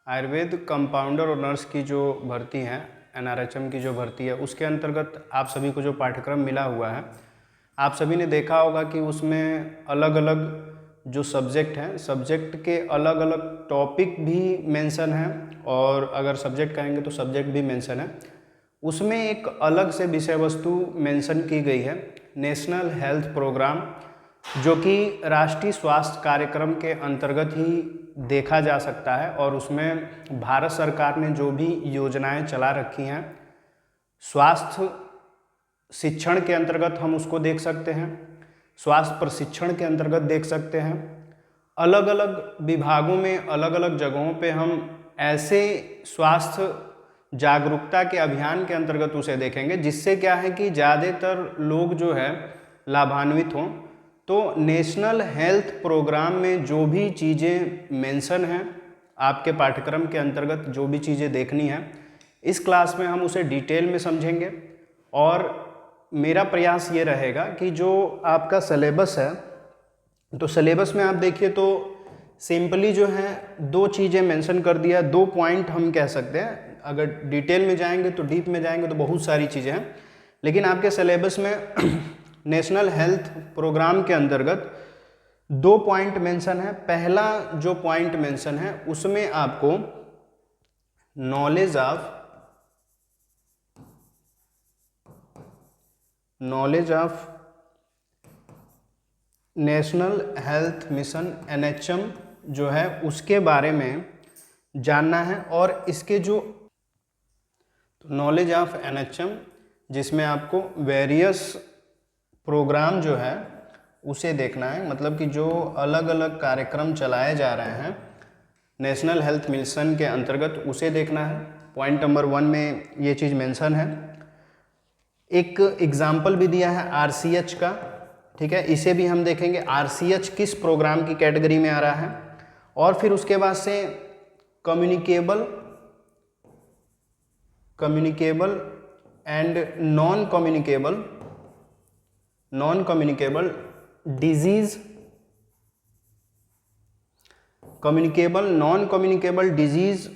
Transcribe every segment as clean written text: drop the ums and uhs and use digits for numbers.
Ayurveda compounder और nurse की जो भर्ती है, एनआरएचएम की जो भर्ती है, उसके अंतर्गत आप सभी को जो पाठ्यक्रम मिला हुआ है, आप सभी ने देखा होगा कि उसमें अलग अलग जो सब्जेक्ट हैं, सब्जेक्ट के अलग अलग टॉपिक भी मेंशन हैं, और अगर सब्जेक्ट कहेंगे तो सब्जेक्ट भी मेंशन है। उसमें एक अलग से विषय वस्तु मेंशन की गई है, नेशनल हेल्थ प्रोग्राम, जो कि राष्ट्रीय स्वास्थ्य कार्यक्रम के अंतर्गत ही देखा जा सकता है। और उसमें भारत सरकार ने जो भी योजनाएं चला रखी हैं, स्वास्थ्य शिक्षण के अंतर्गत हम उसको देख सकते हैं, स्वास्थ्य प्रशिक्षण के अंतर्गत देख सकते हैं, अलग अलग विभागों में अलग अलग जगहों पे हम ऐसे स्वास्थ्य जागरूकता के अभियान के अंतर्गत उसे देखेंगे, जिससे क्या है कि ज़्यादातर लोग जो है लाभान्वित हों। तो नेशनल हेल्थ प्रोग्राम में जो भी चीज़ें मेंशन हैं, आपके पाठ्यक्रम के अंतर्गत जो भी चीज़ें देखनी है, इस क्लास में हम उसे डिटेल में समझेंगे। और मेरा प्रयास ये रहेगा कि जो आपका सिलेबस है, तो सिलेबस में आप देखिए तो सिंपली जो है दो चीज़ें मेंशन कर दिया, दो पॉइंट हम कह सकते हैं। अगर डिटेल में जाएंगे तो डीप में जाएंगे तो बहुत सारी चीज़ें हैं, लेकिन आपके सिलेबस में नेशनल हेल्थ प्रोग्राम के अंतर्गत दो पॉइंट मेंशन है। पहला जो पॉइंट मेंशन है उसमें आपको knowledge of national health mission NHM जो है उसके बारे में जानना है। और इसके जो नॉलेज ऑफ एनएचएम, जिसमें आपको वेरियस प्रोग्राम जो है उसे देखना है, मतलब कि जो अलग अलग कार्यक्रम चलाए जा रहे हैं नेशनल हेल्थ मिशन के अंतर्गत, उसे देखना है। पॉइंट नंबर 1 में ये चीज़ मेंशन है। एक एग्जाम्पल भी दिया है आरसीएच का, ठीक है, इसे भी हम देखेंगे आरसीएच किस प्रोग्राम की कैटेगरी में आ रहा है। और फिर उसके बाद से communicable and non communicable disease, non communicable disease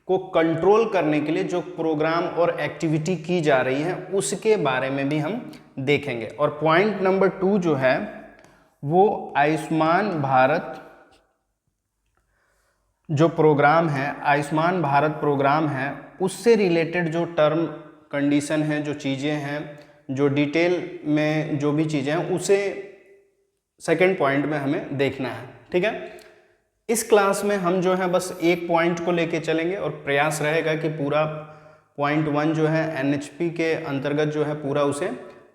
को कंट्रोल करने के लिए जो प्रोग्राम और एक्टिविटी की जा रही है उसके बारे में भी हम देखेंगे। और पॉइंट नंबर 2 जो है वो आयुष्मान भारत जो प्रोग्राम है, आयुष्मान भारत प्रोग्राम है, उससे रिलेटेड जो टर्म कंडीशन है, जो चीज़ें हैं, जो डिटेल में जो भी चीज़ें हैं, उसे सेकंड पॉइंट में हमें देखना है। ठीक है, इस क्लास में हम जो है बस एक पॉइंट को लेके चलेंगे और प्रयास रहेगा कि पूरा पॉइंट 1 जो है एनएचपी के अंतर्गत जो है पूरा उसे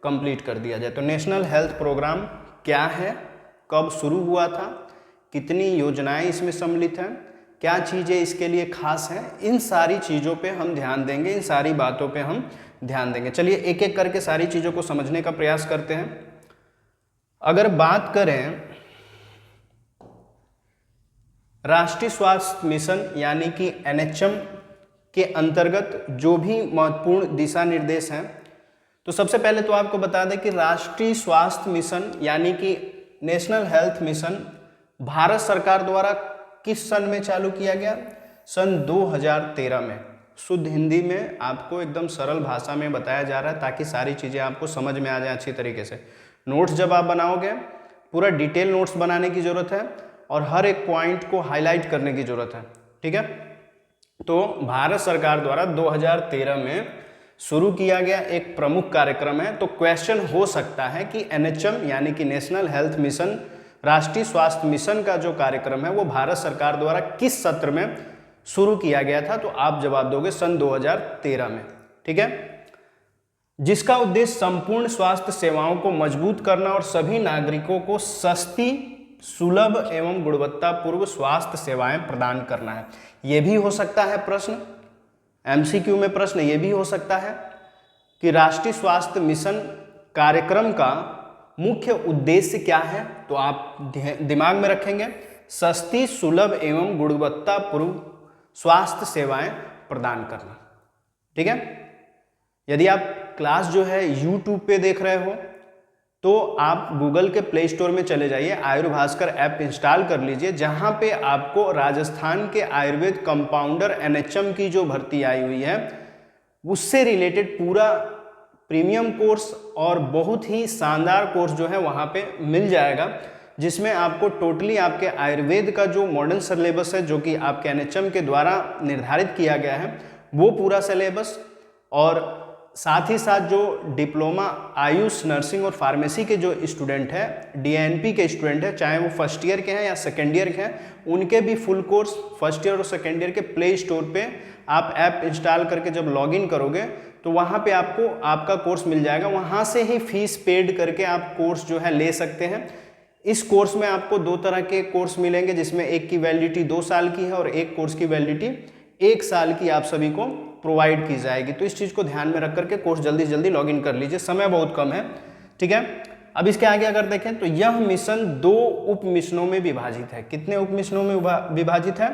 कंप्लीट कर दिया जाए। तो नेशनल हेल्थ प्रोग्राम क्या है, कब शुरू हुआ था, कितनी योजनाएं इसमें सम्मिलित हैं, क्या चीज़ें इसके लिए खास हैं, इन सारी चीज़ों पे हम ध्यान देंगे, इन सारी बातों पे हम ध्यान देंगे। चलिए एक एक करके सारी चीज़ों को समझने का प्रयास करते हैं। अगर बात करें राष्ट्रीय स्वास्थ्य मिशन यानी कि एनएचएम के अंतर्गत जो भी महत्वपूर्ण दिशा निर्देश हैं, तो सबसे पहले तो आपको बता दें कि राष्ट्रीय स्वास्थ्य मिशन यानी कि नेशनल हेल्थ मिशन भारत सरकार द्वारा किस सन में चालू किया गया? सन 2013 में। शुद्ध हिंदी में आपको एकदम सरल भाषा में बताया जा रहा है ताकि सारी चीज़ें आपको समझ में आ जाए अच्छी तरीके से। नोट्स जब आप बनाओगे पूरा डिटेल नोट्स बनाने की ज़रूरत है और हर एक पॉइंट को हाईलाइट करने की ज़रूरत है। ठीक है, तो भारत सरकार द्वारा 2013 में शुरू किया गया एक प्रमुख कार्यक्रम है। तो क्वेश्चन हो सकता है कि एनएचएम यानी कि नेशनल हेल्थ मिशन, राष्ट्रीय स्वास्थ्य मिशन का जो कार्यक्रम है वो भारत सरकार द्वारा किस सत्र में शुरू किया गया था? तो आप जवाब दोगे सन 2013 में। ठीक है, जिसका उद्देश्य संपूर्ण स्वास्थ्य सेवाओं को मजबूत करना और सभी नागरिकों को सस्ती, सुलभ एवं गुणवत्तापूर्ण स्वास्थ्य सेवाएं प्रदान करना है। यह भी हो सकता है प्रश्न, एमसीक्यू में प्रश्न ये भी हो सकता है कि राष्ट्रीय स्वास्थ्य मिशन कार्यक्रम का मुख्य उद्देश्य क्या है? तो आप दिमाग में रखेंगे सस्ती, सुलभ एवं गुणवत्तापूर्ण स्वास्थ्य सेवाएं प्रदान करना। ठीक है, यदि आप क्लास जो है YouTube पे देख रहे हो तो आप गूगल के प्ले स्टोर में चले जाइए, आयुर्भास्कर ऐप इंस्टॉल कर लीजिए, जहां पे आपको राजस्थान के आयुर्वेद कंपाउंडर एनएचएम की जो भर्ती आई हुई है उससे रिलेटेड पूरा प्रीमियम कोर्स और बहुत ही शानदार कोर्स जो है वहाँ पे मिल जाएगा, जिसमें आपको टोटली आपके आयुर्वेद का जो मॉडर्न सिलेबस है जो कि आपके एनएचएम के द्वारा निर्धारित किया गया है वो पूरा सिलेबस, और साथ ही साथ जो डिप्लोमा आयुष नर्सिंग और फार्मेसी के जो स्टूडेंट हैं, डीएनपी के स्टूडेंट हैं, चाहे वो फर्स्ट ईयर के हैं या सेकेंड ईयर के हैं, उनके भी फुल कोर्स फर्स्ट ईयर और सेकेंड ईयर के प्ले स्टोर पे आप ऐप इंस्टॉल करके जब लॉगिन करोगे तो वहाँ पे आपको आपका कोर्स मिल जाएगा। वहाँ से ही फीस पेड करके आप कोर्स जो है ले सकते हैं। इस कोर्स में आपको 2 तरह के कोर्स मिलेंगे, जिसमें एक की वैलिडिटी 2 साल की है और एक कोर्स की वैलिडिटी 1 साल की आप सभी को प्रोवाइड की जाएगी। तो इस चीज़ को ध्यान में रख करके कोर्स जल्दी से जल्दी लॉगिन कर लीजिए, समय बहुत कम है, ठीक है। अब इसके आगे अगर देखें तो यह मिशन 2 उप मिशनों में विभाजित है। कितने उप मिशनों में विभाजित है?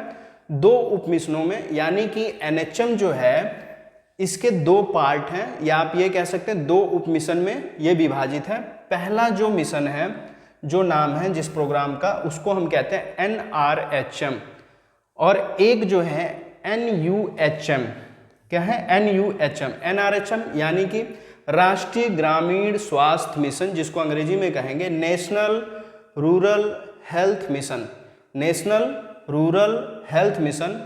2 उप मिशनों में, यानी कि एनएचएम जो है इसके 2 पार्ट हैं, या आप ये कह सकते हैं 2 उप मिशन में ये विभाजित है। पहला जो मिशन है, जो नाम है जिस प्रोग्राम का, उसको हम कहते हैं एनआरएचएम, और एक जो है एनयूएचएम। क्या है? एनयूएचएम। एनआरएचएम यानी कि राष्ट्रीय ग्रामीण स्वास्थ्य मिशन, जिसको अंग्रेजी में कहेंगे national rural health mission. National rural health mission,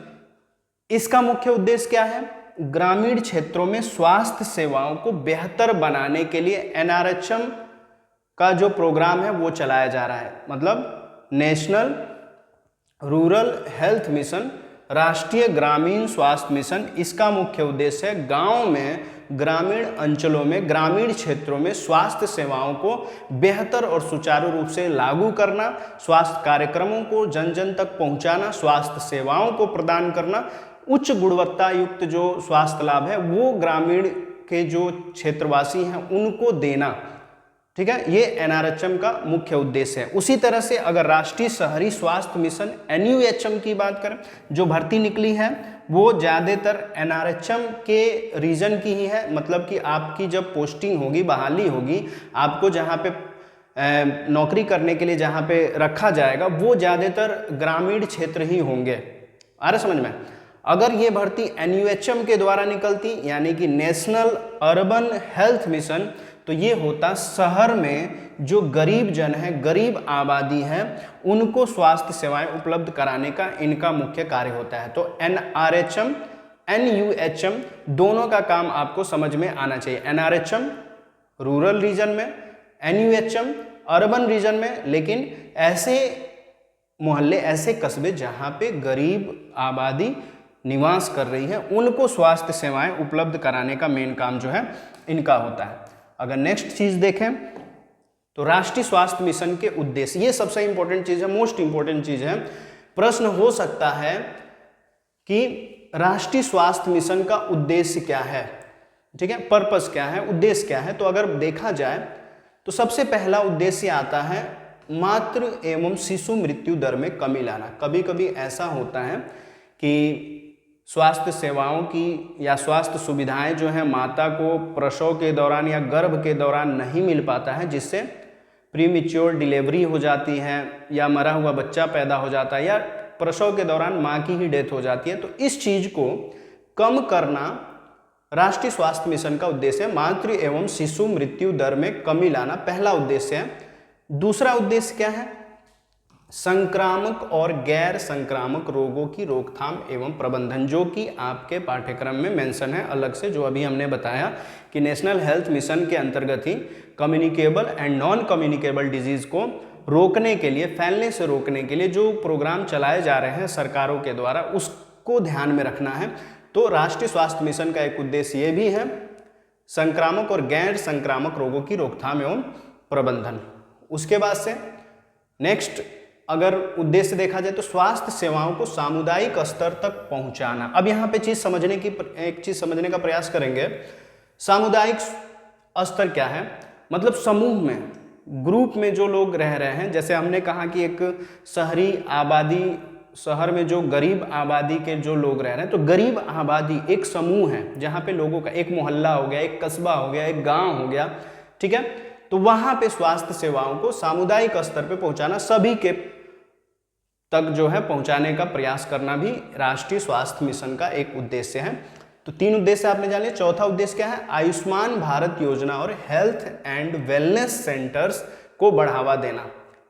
इसका मुख्य उद्देश्य क्या है? ग्रामीण क्षेत्रों में स्वास्थ्य सेवाओं को बेहतर बनाने के लिए एनआरएचएम का जो प्रोग्राम है वो चलाया जा रहा है। मतलब नेशनल रूरल हेल्थ मिशन, राष्ट्रीय ग्रामीण स्वास्थ्य मिशन, इसका मुख्य उद्देश्य है गांव में, ग्रामीण अंचलों में, ग्रामीण क्षेत्रों में स्वास्थ्य सेवाओं को बेहतर और सुचारू रूप से लागू करना, स्वास्थ्य कार्यक्रमों को जन जन तक पहुंचाना, स्वास्थ्य सेवाओं को प्रदान करना, उच्च गुणवत्ता युक्त जो स्वास्थ्य लाभ है वो ग्रामीण के जो क्षेत्रवासी हैं उनको देना, ठीक है। ये एनआरएचएम का मुख्य उद्देश्य है। उसी तरह से अगर राष्ट्रीय शहरी स्वास्थ्य मिशन एनयूएचएम की बात करें, जो भर्ती निकली है वो ज़्यादातर एनआरएचएम के रीजन की ही है। मतलब कि आपकी जब पोस्टिंग होगी, बहाली होगी, आपको जहाँ पे नौकरी करने के लिए जहाँ पे रखा जाएगा वो ज़्यादातर ग्रामीण क्षेत्र ही होंगे। आ रहा समझ में? अगर ये भर्ती एनयूएचएम के द्वारा निकलती, यानी कि नेशनल अर्बन हेल्थ मिशन, तो ये होता शहर में जो गरीब जन है, गरीब आबादी है, उनको स्वास्थ्य सेवाएं उपलब्ध कराने का इनका मुख्य कार्य होता है। तो एनआरएचएम, एनयूएचएम दोनों का काम आपको समझ में आना चाहिए। एनआरएचएम रूरल रीजन में, एनयूएचएम अर्बन रीजन में, लेकिन ऐसे मोहल्ले, ऐसे कस्बे जहाँ पे गरीब आबादी निवास कर रही है, उनको स्वास्थ्य सेवाएं उपलब्ध कराने का मेन काम जो है इनका होता है। अगर नेक्स्ट चीज़ देखें तो राष्ट्रीय स्वास्थ्य मिशन के उद्देश्य, ये सबसे इंपॉर्टेंट चीज़ है, मोस्ट इंपॉर्टेंट चीज़ है। प्रश्न हो सकता है कि राष्ट्रीय स्वास्थ्य मिशन का उद्देश्य क्या है, ठीक है, पर्पस क्या है, उद्देश्य क्या है। तो अगर देखा जाए तो सबसे पहला उद्देश्य आता है मातृ एवं शिशु मृत्यु दर में कमी लाना। कभी कभी ऐसा होता है कि स्वास्थ्य सेवाओं की या स्वास्थ्य सुविधाएं जो हैं माता को प्रसव के दौरान या गर्भ के दौरान नहीं मिल पाता है, जिससे प्रीमेच्योर डिलीवरी हो जाती है, या मरा हुआ बच्चा पैदा हो जाता है, या प्रसव के दौरान माँ की ही डेथ हो जाती है। तो इस चीज़ को कम करना राष्ट्रीय स्वास्थ्य मिशन का उद्देश्य है। मातृ एवं शिशु मृत्यु दर में कमी लाना पहला उद्देश्य है। दूसरा उद्देश्य क्या है? संक्रामक और गैर संक्रामक रोगों की रोकथाम एवं प्रबंधन, जो कि आपके पाठ्यक्रम में मेंशन है अलग से, जो अभी हमने बताया कि नेशनल हेल्थ मिशन के अंतर्गत ही communicable and non communicable disease को रोकने के लिए, फैलने से रोकने के लिए जो प्रोग्राम चलाए जा रहे हैं सरकारों के द्वारा, उसको ध्यान में रखना है। तो राष्ट्रीय स्वास्थ्य मिशन का एक उद्देश्य ये भी है, संक्रामक और गैर संक्रामक रोगों की रोकथाम एवं प्रबंधन। उसके बाद से नेक्स्ट अगर उद्देश्य देखा जाए तो स्वास्थ्य सेवाओं को सामुदायिक स्तर तक पहुंचाना। अब यहाँ पे एक चीज समझने का प्रयास करेंगे। सामुदायिक स्तर क्या है? मतलब समूह में, ग्रुप में जो लोग रह रहे हैं। जैसे हमने कहा कि एक शहरी आबादी, शहर में जो गरीब आबादी के जो लोग रह रहे हैं, तो गरीब आबादी एक समूह है जहाँ पे लोगों का एक मोहल्ला हो गया, एक कस्बा हो गया, एक गाँव हो गया, ठीक है। तो वहां पे स्वास्थ्य सेवाओं को सामुदायिक स्तर पे पहुंचाना, सभी के तक जो है पहुंचाने का प्रयास करना भी राष्ट्रीय स्वास्थ्य मिशन का एक उद्देश्य है। तो 3 उद्देश्य आपने जान लिया। चौथा उद्देश्य क्या है? आयुष्मान भारत योजना और हेल्थ एंड वेलनेस सेंटर्स को बढ़ावा देना।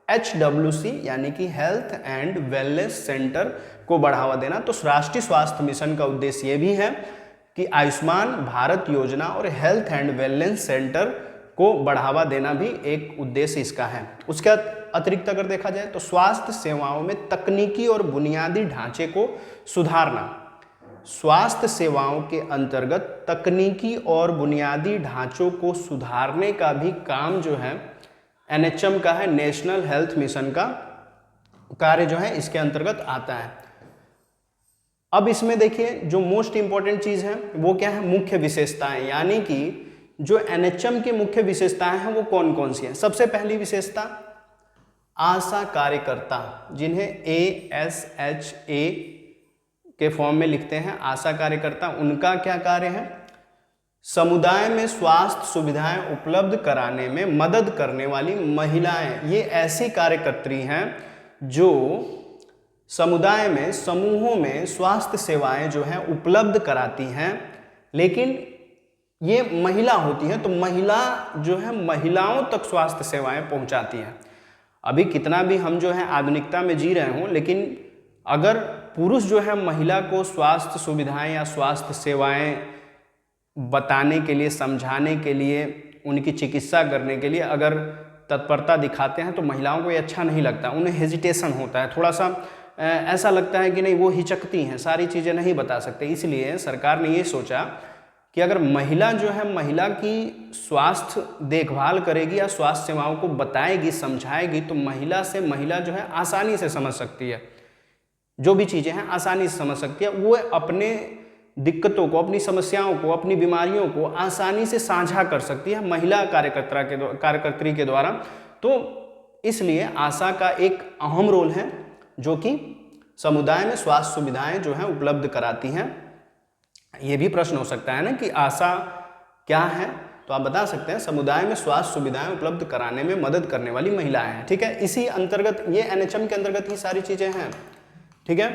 HWC यानी कि हेल्थ एंड वेलनेस सेंटर को बढ़ावा देना। तो राष्ट्रीय स्वास्थ्य मिशन का उद्देश्य ये भी है कि आयुष्मान भारत योजना और हेल्थ एंड वेलनेस सेंटर को बढ़ावा देना भी एक उद्देश्य इसका है। उसके अतिरिक्त अगर देखा जाए तो स्वास्थ्य सेवाओं में तकनीकी और बुनियादी ढांचे को सुधारना। स्वास्थ्य सेवाओं के अंतर्गत तकनीकी और बुनियादी ढांचों को सुधारने का भी काम जो है NHM का है, नेशनल हेल्थ मिशन का कार्य जो है इसके अंतर्गत आता है। अब इसमें देखिए जो मोस्ट इंपॉर्टेंट चीज है वो क्या है? मुख्य विशेषताएं, यानी कि जो NHM की मुख्य विशेषताएं हैं वो कौन कौन सी हैं। सबसे पहली विशेषता आशा कार्यकर्ता, जिन्हें ASHA के फॉर्म में लिखते हैं, आशा कार्यकर्ता, उनका क्या कार्य है? समुदाय में स्वास्थ्य सुविधाएं उपलब्ध कराने में मदद करने वाली महिलाएं। ये ऐसी कार्यकर्त्री हैं जो समुदाय में, समूहों में स्वास्थ्य सेवाएं जो हैं उपलब्ध कराती हैं, लेकिन ये महिला होती हैं, तो महिला जो है महिलाओं तक स्वास्थ्य सेवाएं पहुंचाती हैं। अभी कितना भी हम जो है आधुनिकता में जी रहे हों, लेकिन अगर पुरुष जो है महिला को स्वास्थ्य सुविधाएं या स्वास्थ्य सेवाएं बताने के लिए, समझाने के लिए, उनकी चिकित्सा करने के लिए अगर तत्परता दिखाते हैं तो महिलाओं को ये अच्छा नहीं लगता, उन्हें हेजिटेशन होता है, थोड़ा सा ऐसा लगता है कि नहीं, वो हिचकती हैं, सारी चीज़ें नहीं बता सकते। इसलिए सरकार ने ये सोचा कि अगर महिला जो है महिला की स्वास्थ्य देखभाल करेगी या स्वास्थ्य सेवाओं को बताएगी, समझाएगी, तो महिला से महिला जो है आसानी से समझ सकती है, जो भी चीज़ें हैं आसानी से समझ सकती है। वो अपने दिक्कतों को, अपनी समस्याओं को, अपनी बीमारियों को आसानी से साझा कर सकती है महिला कार्यकर्त्री के द्वारा। तो इसलिए आशा का एक अहम रोल है जो कि समुदाय में स्वास्थ्य सुविधाएं जो हैं उपलब्ध कराती हैं। ये भी प्रश्न हो सकता है ना कि आशा क्या है, तो आप बता सकते हैं समुदाय में स्वास्थ्य सुविधाएं उपलब्ध कराने में मदद करने वाली महिलाएं हैं। ठीक है, इसी अंतर्गत ये NHM के अंतर्गत ही सारी चीजें हैं। ठीक है,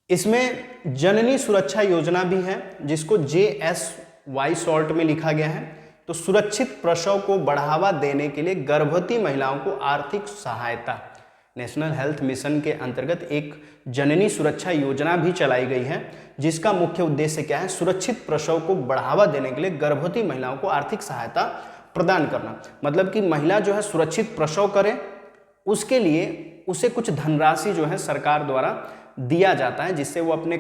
इसमें जननी सुरक्षा योजना भी है जिसको JSY शॉर्ट में लिखा गया है। तो सुरक्षित प्रसव को बढ़ावा देने के लिए गर्भवती महिलाओं को आर्थिक सहायता, नेशनल हेल्थ मिशन के अंतर्गत एक जननी सुरक्षा योजना भी चलाई गई है, जिसका मुख्य उद्देश्य क्या है? सुरक्षित प्रसव को बढ़ावा देने के लिए गर्भवती महिलाओं को आर्थिक सहायता प्रदान करना। मतलब कि महिला जो है सुरक्षित प्रसव करे, उसके लिए उसे कुछ धनराशि जो है सरकार द्वारा दिया जाता है, जिससे वो अपने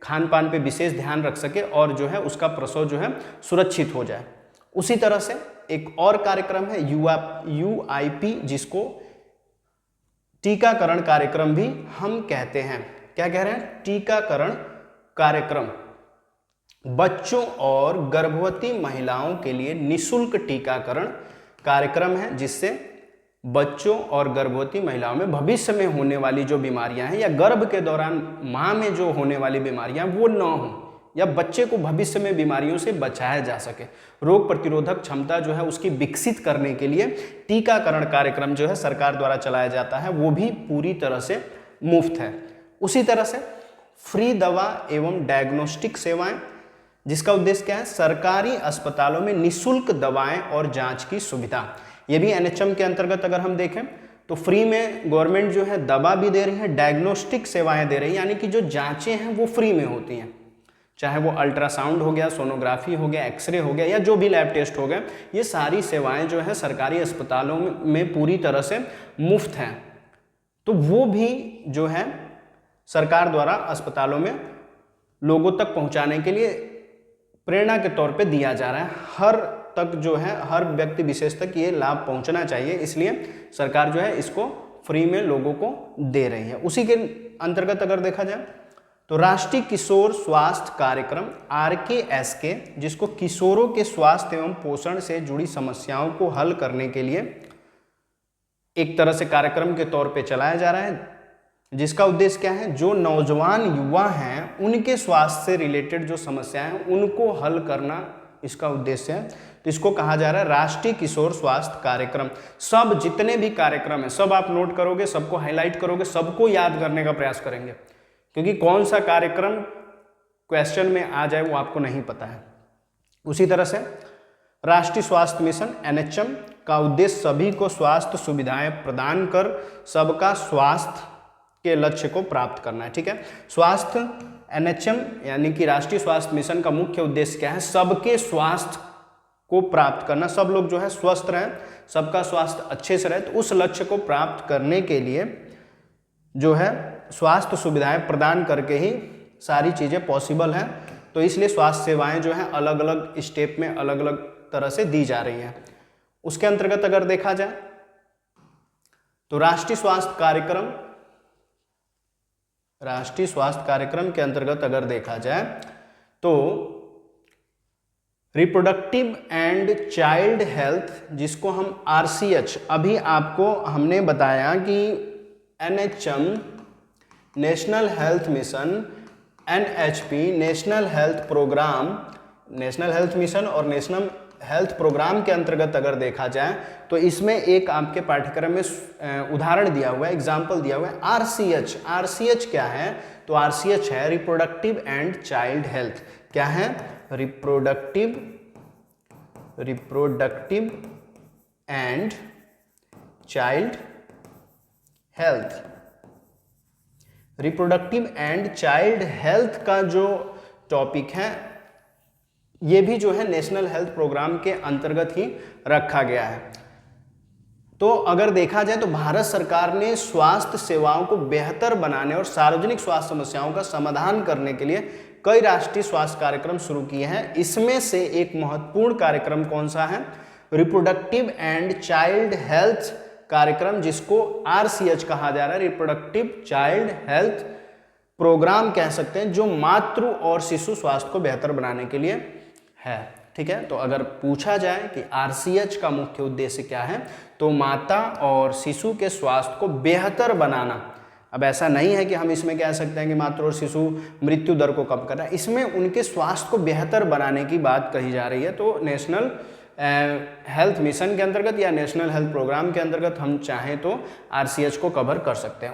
खान पान पे विशेष ध्यान रख सके और जो है उसका प्रसव जो है सुरक्षित हो जाए। उसी तरह से एक और कार्यक्रम है UIP, जिसको टीकाकरण कार्यक्रम भी हम कहते हैं। क्या कह रहे हैं? टीकाकरण कार्यक्रम। बच्चों और गर्भवती महिलाओं के लिए निःशुल्क टीकाकरण कार्यक्रम है, जिससे बच्चों और गर्भवती महिलाओं में भविष्य में होने वाली जो बीमारियां हैं या गर्भ के दौरान मां में जो होने वाली बीमारियां वो न हो, या बच्चे को भविष्य में बीमारियों से बचाया जा सके, रोग प्रतिरोधक क्षमता जो है उसकी विकसित करने के लिए टीकाकरण कार्यक्रम जो है सरकार द्वारा चलाया जाता है, वो भी पूरी तरह से मुफ्त है। उसी तरह से फ्री दवा एवं डायग्नोस्टिक सेवाएं, जिसका उद्देश्य क्या है? सरकारी अस्पतालों में निःशुल्क दवाएं और जांच की सुविधा। ये भी NHM के अंतर्गत अगर हम देखें तो फ्री में गवर्नमेंट जो है दवा भी दे रही है, डायग्नोस्टिक सेवाएं दे रही है, यानी कि जो जांचें हैं वो फ्री में होती हैं, चाहे वो अल्ट्रासाउंड हो गया, सोनोग्राफी हो गया, एक्सरे हो गया, या जो भी लैब टेस्ट हो गए, ये सारी सेवाएं जो है सरकारी अस्पतालों में पूरी तरह से मुफ्त हैं। तो वो भी जो है सरकार द्वारा अस्पतालों में लोगों तक पहुंचाने के लिए प्रेरणा के तौर पे दिया जा रहा है। हर तक जो है, हर व्यक्ति विशेष तक ये लाभ पहुंचना चाहिए, इसलिए सरकार जो है इसको फ्री में लोगों को दे रही है। उसी के अंतर्गत अगर देखा जाए तो राष्ट्रीय किशोर स्वास्थ्य कार्यक्रम RKSK, जिसको किशोरों के स्वास्थ्य एवं पोषण से जुड़ी समस्याओं को हल करने के लिए एक तरह से कार्यक्रम के तौर पे चलाया जा रहा है, जिसका उद्देश्य क्या है? जो नौजवान युवा हैं उनके स्वास्थ्य से रिलेटेड जो समस्याएं हैं उनको हल करना इसका उद्देश्य है। तो इसको कहा जा रहा है राष्ट्रीय किशोर स्वास्थ्य कार्यक्रम। सब जितने भी कार्यक्रम है सब आप नोट करोगे, सबको हाईलाइट करोगे, सबको याद करने का प्रयास करेंगे, क्योंकि कौन सा कार्यक्रम क्वेश्चन में आ जाए वो आपको नहीं पता है। उसी तरह से राष्ट्रीय स्वास्थ्य मिशन NHM का उद्देश्य सभी को स्वास्थ्य सुविधाएं प्रदान कर सबका स्वास्थ्य के लक्ष्य को प्राप्त करना है। ठीक है, स्वास्थ्य NHM यानी कि राष्ट्रीय स्वास्थ्य मिशन का मुख्य उद्देश्य क्या है? सबके स्वास्थ्य को प्राप्त करना, सब लोग जो है स्वस्थ रहें, सबका स्वास्थ्य अच्छे से रहे। तो उस लक्ष्य को प्राप्त करने के लिए जो है स्वास्थ्य सुविधाएं प्रदान करके ही सारी चीज़ें पॉसिबल हैं। तो इसलिए स्वास्थ्य सेवाएं जो हैं अलग अलग स्टेप में अलग अलग तरह से दी जा रही हैं। उसके अंतर्गत अगर देखा जाए तो राष्ट्रीय स्वास्थ्य कार्यक्रम के अंतर्गत अगर देखा जाए तो रिप्रोडक्टिव एंड चाइल्ड हेल्थ, जिसको हम RCH, अभी आपको हमने बताया कि NHM national health mission, NHP national health program, national health mission और नेशनल हेल्थ प्रोग्राम के अंतर्गत अगर देखा जाए तो इसमें एक आपके पाठ्यक्रम में उदाहरण दिया हुआ है, एग्जाम्पल दिया हुआ है RCH। RCH क्या है? तो RCH है रिप्रोडक्टिव एंड चाइल्ड हेल्थ। क्या है? Reproductive and child health. Reproductive and child health का जो टॉपिक है ये भी जो है नेशनल हेल्थ प्रोग्राम के अंतर्गत ही रखा गया है। तो अगर देखा जाए तो भारत सरकार ने स्वास्थ्य सेवाओं को बेहतर बनाने और सार्वजनिक स्वास्थ्य समस्याओं का समाधान करने के लिए कई राष्ट्रीय स्वास्थ्य कार्यक्रम शुरू किए हैं। इसमें से एक महत्वपूर्ण कार्यक्रम कौन सा है? रिप्रोडक्टिव एंड चाइल्ड हेल्थ कार्यक्रम, जिसको RCH कहा जा रहा है, रिप्रोडक्टिव चाइल्ड हेल्थ प्रोग्राम कह सकते हैं, जो मातृ और शिशु स्वास्थ्य को बेहतर बनाने के लिए है। ठीक है, तो अगर पूछा जाए कि RCH का मुख्य उद्देश्य क्या है तो माता और शिशु के स्वास्थ्य को बेहतर बनाना। अब ऐसा नहीं है कि हम इसमें कह सकते हैं कि मातृ और शिशु मृत्यु दर को कम करना, इसमें उनके स्वास्थ्य को बेहतर बनाने की बात कही जा रही है। तो नेशनल हेल्थ मिशन के अंतर्गत या नेशनल हेल्थ प्रोग्राम के अंतर्गत हम चाहें तो RCH को कवर कर सकते हैं।